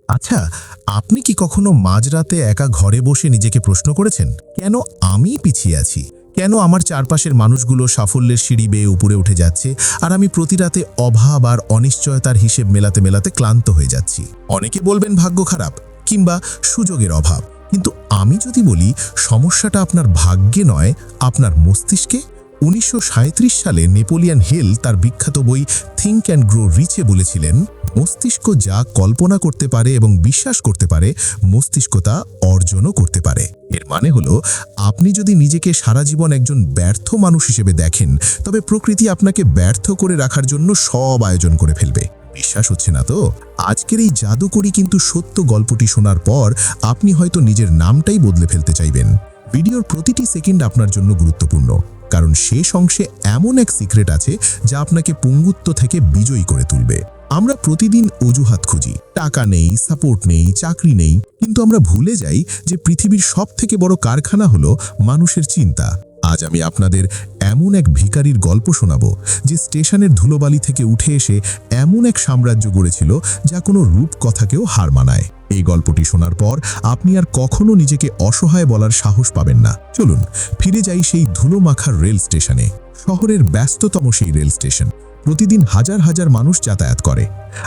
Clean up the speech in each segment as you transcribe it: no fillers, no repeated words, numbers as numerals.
আচ্ছা, আপনি কি কখনো মাঝরাতে একা ঘরে বসে নিজেকে প্রশ্ন করেছেন, কেন আমি পিছিয়ে আছি? কেন আমার চারপাশের মানুষগুলো সাফল্যের সিঁড়ি বেয়ে উপরে উঠে যাচ্ছে আর আমি প্রতি রাতে অভাব আর অনিশ্চয়তার হিসেব মেলাতে মেলাতে ক্লান্ত হয়ে যাচ্ছি? অনেকে বলবেন ভাগ্য খারাপ কিংবা সুযোগের অভাব, কিন্তু আমি যদি বলি সমস্যাটা আপনার ভাগ্যে নয়, আপনার মস্তিষ্কে। ১৯৩৭ সালে নেপোলিয়ান হিল তার বিখ্যাত বই থিঙ্ক অ্যান্ড গ্রো রিচে বলেছিলেন, মস্তিষ্ক যা কল্পনা করতে পারে এবং বিশ্বাস করতে পারে, মস্তিষ্ক তা অর্জনও করতে পারে। এর মানে হলো, আপনি যদি নিজেকে সারা জীবন একজন ব্যর্থ মানুষ হিসেবে দেখেন, তবে প্রকৃতি আপনাকে ব্যর্থ করে রাখার জন্য সব আয়োজন করে ফেলবে। বিশ্বাস হচ্ছে না তো? আজকের এই জাদুকরী কিন্তু সত্য গল্পটি শোনার পর আপনি হয়তো নিজের নামটাই বদলে ফেলতে চাইবেন। ভিডিওর প্রতিটি সেকেন্ড আপনার জন্য গুরুত্বপূর্ণ, কারণ শেষ অংশে এমন এক সিক্রেট আছে যা আপনাকে পঙ্গুত্ব থেকে বিজয়ী করে তুলবে। আমরা প্রতিদিন অজুহাত খুঁজি, টাকা নেই, সাপোর্ট নেই, চাকরি নেই, কিন্তু আমরা ভুলে যাই যে পৃথিবীর সবথেকে বড় কারখানা হলো মানুষের চিন্তা। আজ আমি আপনাদের এমন এক ভিখারির গল্প শোনাবো, যে স্টেশনের ধুলোবালি থেকে উঠে এসে এমন এক সাম্রাজ্য গড়েছিল যা কোনো রূপকথাকেও হার মানায়। এই গল্পটি শোনার পর আপনি আর কখনো নিজেকে অসহায় বলার সাহস পাবেন না। চলুন ফিরে যাই সেই ধুলোমাখার রেল স্টেশনে। শহরের ব্যস্ততম সেই রেল স্টেশন, প্রতিদিন হাজার হাজার মানুষ যাতায়াত করে।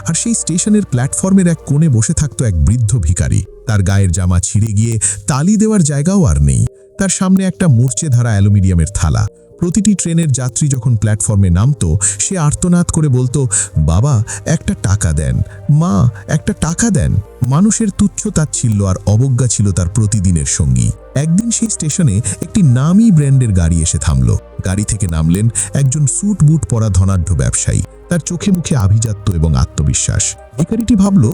আর সেই স্টেশনের প্ল্যাটফর্মের এক কোণে বসে থাকতো এক বৃদ্ধ ভিখারি। তার গায়ের জামা ছিঁড়ে গিয়ে তালি দেওয়ার জায়গাও আর নেই। তার সামনে একটা মূর্ছে ধরা অ্যালুমিনিয়ামের থালা। প্রতিটি ট্রেনের যাত্রী যখন প্ল্যাটফর্মে নামতো, সে আর্তনাদ করে বলতো, বাবা একটা টাকা দেন, মা একটা টাকা দেন। মানুষের তুচ্ছ তাচ্ছিল্য আর অবজ্ঞা ছিল তার প্রতিদিনের সঙ্গী। একদিন সেই স্টেশনে একটি নামী ব্র্যান্ডের গাড়ি এসে থামল। গাড়ি থেকে নামলেন একজন স্যুট বুট পরা ধনাঢ্য ব্যবসায়ী। তার চোখে মুখে আভিজাত্য এবং আত্মবিশ্বাস। ভিখারিটি ভাবল,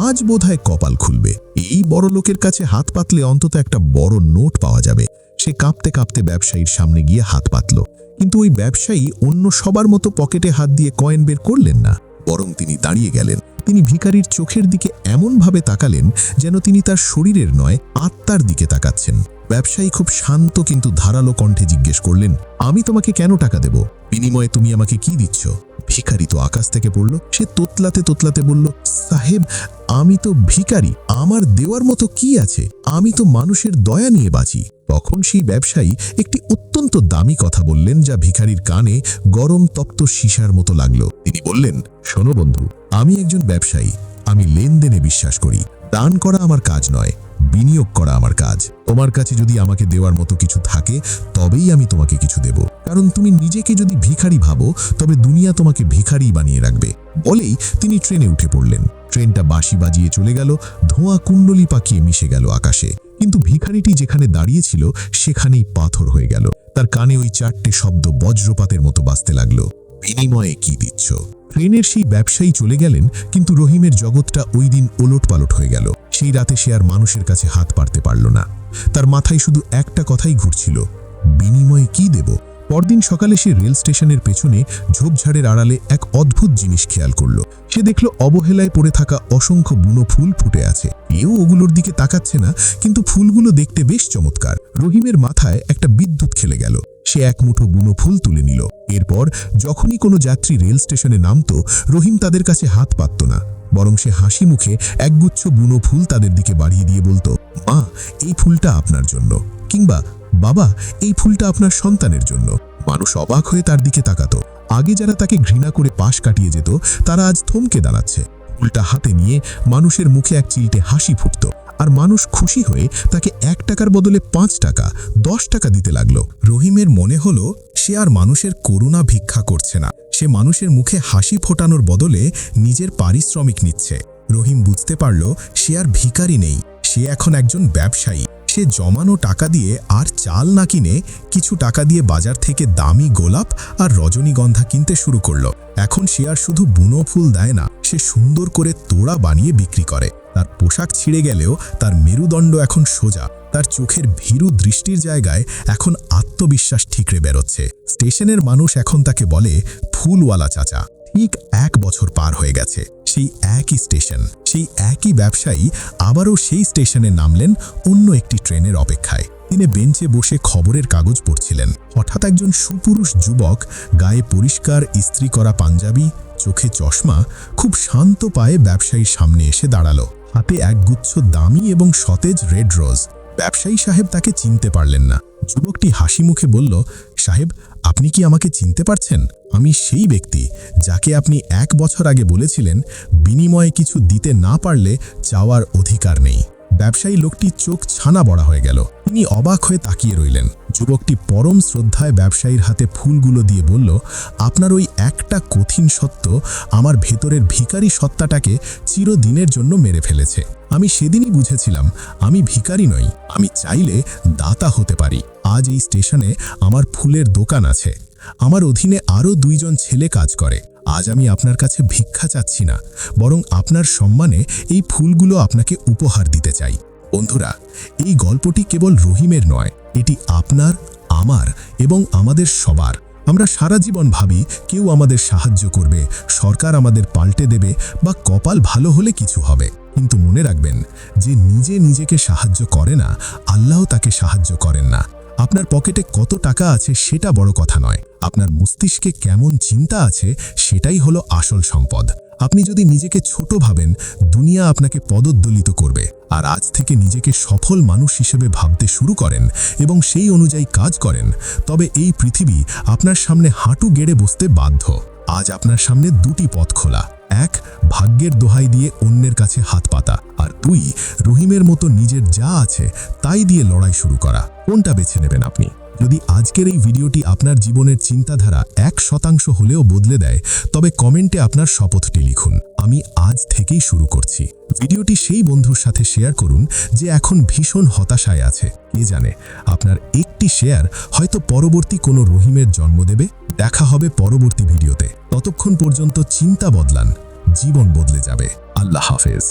আজ বোধহয় কপাল খুলবে। এই বড় লোকের কাছে হাত পাতলে অন্তত একটা বড় নোট পাওয়া যাবে। সে কাঁপতে কাঁপতে ব্যবসায়ীর সামনে গিয়ে হাত পাতল, কিন্তু ওই ব্যবসায়ী অন্য সবার মতো পকেটে হাত দিয়ে কয়েন বের করলেন না, বরং তিনি দাঁড়িয়ে গেলেন। তিনি ভিখারির চোখের দিকে এমনভাবে তাকালেন যেন তিনি তার শরীরের নয়, আত্মার দিকে তাকাচ্ছেন। ব্যবসায়ী খুব শান্ত কিন্তু ধারালো কণ্ঠে জিজ্ঞেস করলেন, আমি তোমাকে কেন টাকা দেব? বিনিময়ে তুমি আমাকে কি দিচ্ছ? ভিখারি তো আকাশ থেকে পড়ল। সে তোতলাতে তোতলাতে বলল, সাহেব আমি তো ভিখারি, আমার দেওয়ার মতো কি আছে? আমি তো মানুষের দয়া নিয়ে বাঁচি। তখন সেই ব্যবসায়ী একটি অত্যন্ত দামি কথা বললেন, যা ভিখারির কানে গরম তপ্ত সীসার মতো লাগলো। তিনি বললেন, শোনো বন্ধু, আমি একজন ব্যবসায়ী, আমি লেনদেনে বিশ্বাস করি। দান করা আমার কাজ নয়, বিনিয়োগ করা আমার কাজ। তোমার কাছে যদি আমাকে দেওয়ার মতো কিছু থাকে, তবেই আমি তোমাকে কিছু দেব। কারণ তুমি নিজেকে যদি ভিখারি ভাবো, তবে দুনিয়া তোমাকে ভিখারি বানিয়ে রাখবে। বলেই তিনি ট্রেনে উঠে পড়লেন। ট্রেনটা বাঁশি বাজিয়ে চলে গেল, ধোঁয়া কুণ্ডলি পাকিয়ে মিশে গেল আকাশে। কিন্তু ভিখারিটি যেখানে দাঁড়িয়েছিল সেখানেই পাথর হয়ে গেল। তার কানে ওই চারটে শব্দ বজ্রপাতের মতো বাজতে লাগলো, বিনিময়ে কি দিচ্ছ? ট্রেনের সেই ব্যবসায়ী চলে গেলেন, কিন্তু রহিমের জগৎটা ওই দিন ওলটপালট হয়ে গেল। সেই রাতে সে আর মানুষের কাছে হাত পারতে পারল না। তার মাথায় শুধু একটা কথাই ঘুরছিল, বিনিময়ে কি দেব? পরদিন সকালে সে রেল স্টেশনের পেছনে ঝোপঝাড়ের আড়ালে এক অদ্ভুত জিনিস খেয়াল করল। সে দেখল অবহেলায় পড়ে থাকা অসংখ্য বুনো ফুল ফুটে আছে। কেউ ওগুলোর দিকে তাকাচ্ছে না, কিন্তু ফুলগুলো দেখতে বেশ চমৎকার। রহিমের মাথায় একটা বিদ্যুৎ খেলে গেল। সে এক মুঠো বুনো ফুল তুলে নিল। এরপর যখনই কোনো যাত্রী রেল স্টেশনে নামতো, রহিম তাদের কাছে হাত পাতত না, বরং সে হাসি মুখে একগুচ্ছ বুনো ফুল তাদের দিকে বাড়িয়ে দিয়ে বলতো, মা এই ফুলটা আপনার জন্য, কিংবা বাবা এই ফুলটা আপনার সন্তানের জন্য। মানুষ অবাক হয়ে তার দিকে তাকাতো। আগে যারা তাকে ঘৃণা করে পাশ কাটিয়ে যেত, তারা আজ থমকে দাঁড়াচ্ছে। ফুলটা হাতে নিয়ে মানুষের মুখে এক চিলটে হাসি ফুটত, আর মানুষ খুশি হয়ে তাকে 1 টাকার বদলে 5 টাকা, 10 টাকা দিতে লাগলো। রহিমের মনে হলো, সে আর মানুষের করুণা ভিক্ষা করছে না, সে মানুষের মুখে হাসি ফোটানোর বদলে নিজের পারিশ্রমিক নিচ্ছে। রহিম বুঝতে পারল, সে আর ভিখারি নেই, সে এখন একজন ব্যবসায়ী। সে জমানো টাকা দিয়ে আর চাল না কিনে, কিছু টাকা দিয়ে বাজার থেকে দামি গোলাপ আর রজনীগন্ধা কিনতে শুরু করলো। এখন সে আর শুধু বুনো ফুল দেয় না, সে সুন্দর করে তোড়া বানিয়ে বিক্রি করে। তার পোশাক ছিঁড়ে গেলেও তার মেরুদণ্ড এখন সোজা। তার চোখের ভীরু দৃষ্টির জায়গায় এখন আত্মবিশ্বাস ঠিকরে বেরোচ্ছে। স্টেশনের মানুষ এখন তাকে বলে ফুলওয়ালা চাচা। ঠিক 1 বছর পার হয়ে গেছে। সেই একই স্টেশন, সেই একই ব্যবসায়ী আবারও সেই স্টেশনে নামলেন অন্য একটি ট্রেনের অপেক্ষায়। তিনি বেঞ্চে বসে খবরের কাগজ পড়ছিলেন। হঠাৎ একজন সুপুরুষ যুবক, গায়ে পরিষ্কার ইস্ত্রি করা পাঞ্জাবি, চোখে চশমা, খুব শান্ত পায়ে ব্যবসায়ীর সামনে এসে দাঁড়ালো। হাতে একগুচ্ছ দামি এবং সতেজ রেড রোজ। ব্যবসায়ী সাহেব তাকে চিনতে পারলেন না। যুবকটি হাসি মুখে বলল, সাহেব, আপনি কি আমাকে চিনতে পারছেন? আমি সেই ব্যক্তি যাকে আপনি 1 বছর আগে বলেছিলেন বিনিময়ে কিছু দিতে না পারলে চাওয়ার অধিকার নেই। ব্যবসায়ী লোকটি চোখ ছানা বড়া হয়ে গেল। তিনি অবাক হয়ে তাকিয়ে রইলেন। যুবকটি পরম শ্রদ্ধায় ব্যবসায়ীর হাতে ফুলগুলো দিয়ে বলল, আপনার ওই একটা কঠিন সত্য আমার ভেতরের ভিখারি সত্তাটাকে চিরদিনের জন্য মেরে ফেলেছে। আমি সেদিনই বুঝেছিলাম আমি ভিখারি নই, আমি চাইলে দাতা হতে পারি। আজ এই স্টেশনে আমার ফুলের দোকান আছে। আমার অধীনে আরও 2 জন ছেলে কাজ করে। আজ আমি আপনার কাছে ভিক্ষা চাচ্ছি না, বরং আপনার সম্মানে এই ফুলগুলো আপনাকে উপহার দিতে চাই। বন্ধুরা, এই গল্পটি কেবল রহিমের নয়, এটি আপনার, আমার এবং আমাদের সবার। আমরা সারা জীবন ভাবি কেউ আমাদের সাহায্য করবে, সরকার আমাদের পাল্টে দেবে বা কপাল ভালো হলে কিছু হবে। কিন্তু মনে রাখবেন, যে নিজে নিজেকে সাহায্য করে না, আল্লাহ তাকে সাহায্য করেন না। আপনার পকেটে কত টাকা আছে সেটা বড় কথা নয়, আপনার মস্তিষ্কে কেমন চিন্তা আছে সেটাই হলো আসল সম্পদ। আপনি যদি নিজেকে ছোট ভাবেন, দুনিয়া আপনাকে পদদলিত করবে। আর আজ থেকে নিজেকে সফল মানুষ হিসেবে ভাবতে শুরু করেন এবং সেই অনুযায়ী কাজ করেন, তবে এই পৃথিবী আপনার সামনে হাঁটু গেড়ে বসতে বাধ্য। আজ আপনার সামনে 2টি পথ খোলা। 1, ভাগ্যের দোহাই দিয়ে অন্যের কাছে হাত পাতা, আর 2, রহিমের মতো নিজের যা আছে তাই দিয়ে লড়াই শুরু করা। কোনটা বেছে নেবেন আপনি? যদি আজকের এই ভিডিওটি আপনার জীবনের চিন্তাধারা 1% হলেও বদলে দেয়, তবে কমেন্টে আপনার শপথটি লিখুন, আমি আজ থেকেই শুরু করছি। ভিডিওটি সেই বন্ধুর সাথে শেয়ার করুন যে এখন ভীষণ হতাশায় আছে। কে জানে, আপনার একটি শেয়ার হয়তো পরবর্তী কোনো রহিমের জন্ম দেবে। দেখা হবে পরবর্তী ভিডিওতে। ততক্ষণ পর্যন্ত চিন্তা বদলান, জীবন বদলে যাবে। আল্লাহ হাফেজ।